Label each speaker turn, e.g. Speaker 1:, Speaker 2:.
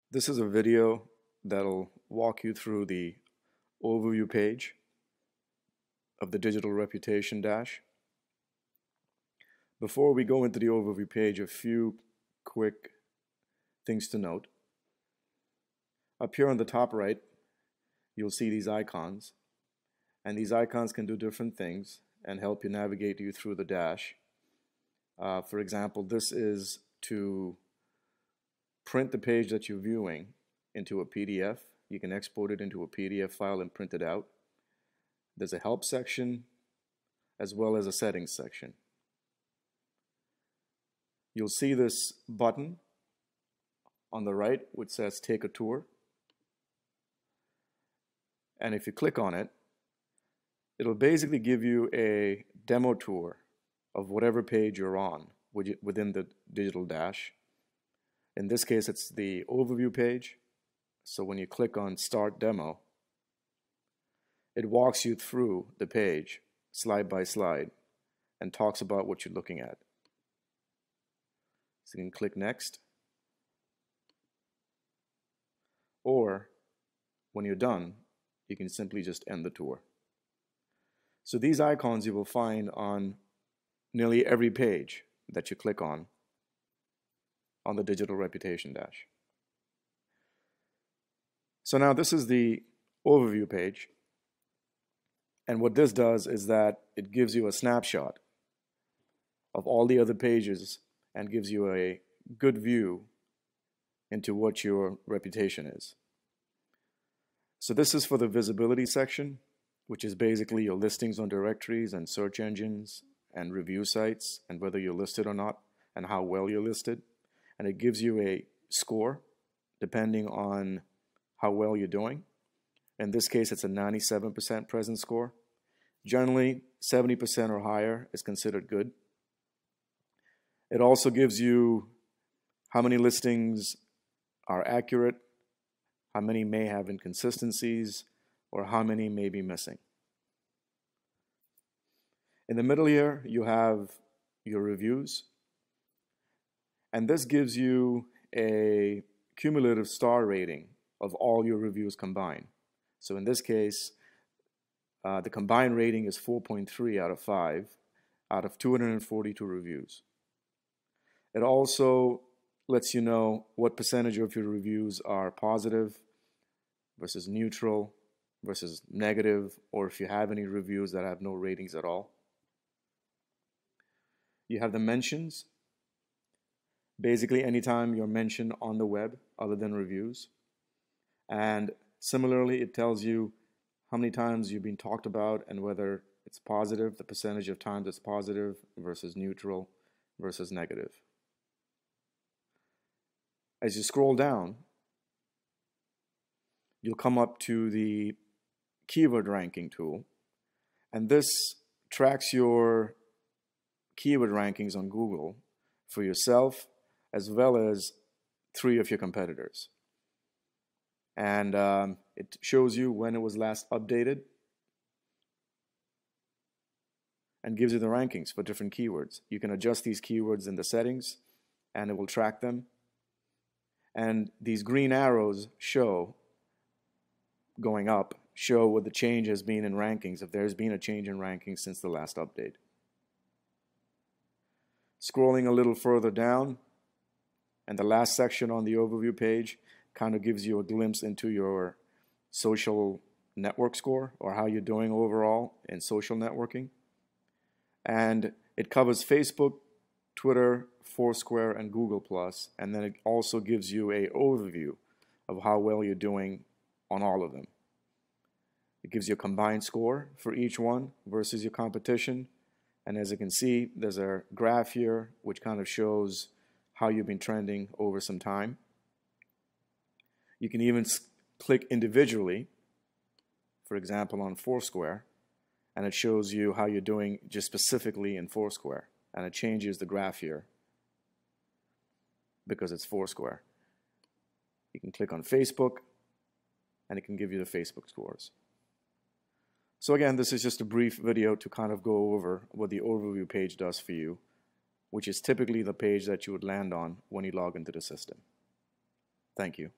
Speaker 1: This is a video that'll walk you through the overview page of the Digital Reputation Dash. Before we go into the overview page, a few quick things to note. Up here on the top right, you'll see these icons, and these icons can do different things and help you navigate you through the dash. For example, this is to print the page that you're viewing into a PDF. You can export it into a PDF file and print it out. There's a help section as well as a settings section. You'll see this button on the right which says take a tour, and if you click on it, it'll basically give you a demo tour of whatever page you're on within the digital dash. In this case, it's the overview page. So when you click on Start Demo, it walks you through the page slide by slide and talks about what you're looking at. So you can click Next, or when you're done, you can simply just end the tour. So these icons you will find on nearly every page that you click on the Digital Reputation Dash. So now this is the overview page, and what this does is that it gives you a snapshot of all the other pages and gives you a good view into what your reputation is. So this is for the visibility section, which is basically your listings on directories and search engines and review sites and whether you're listed or not and how well you're listed. And it gives you a score depending on how well you're doing. In this case, it's a 97% presence score. Generally, 70% or higher is considered good. It also gives you how many listings are accurate, how many may have inconsistencies, or how many may be missing. In the middle here, you have your reviews. And this gives you a cumulative star rating of all your reviews combined. So in this case, the combined rating is 4.3 out of 5 out of 242 reviews. It also lets you know what percentage of your reviews are positive versus neutral versus negative, or if you have any reviews that have no ratings at all. You have the mentions. Basically, anytime you're mentioned on the web other than reviews. And similarly, it tells you how many times you've been talked about and whether it's positive, the percentage of times it's positive versus neutral versus negative. As you scroll down, you'll come up to the keyword ranking tool, and this tracks your keyword rankings on Google for yourself as well as 3 of your competitors. And it shows you when it was last updated and gives you the rankings for different keywords. You can adjust these keywords in the settings and it will track them. And these green arrows show going up, show what the change has been in rankings, if there's been a change in rankings since the last update. Scrolling a little further down, and the last section on the overview page kind of gives you a glimpse into your social network score, or how you're doing overall in social networking. And it covers Facebook, Twitter, Foursquare, and Google+, and then it also gives you an overview of how well you're doing on all of them. It gives you a combined score for each one versus your competition. And as you can see, there's a graph here which kind of shows how you've been trending over some time. You can even click individually, for example, on Foursquare, and it shows you how you're doing just specifically in Foursquare. And it changes the graph here because it's Foursquare. You can click on Facebook, and it can give you the Facebook scores. So again, this is just a brief video to kind of go over what the overview page does for you, which is typically the page that you would land on when you log into the system. Thank you.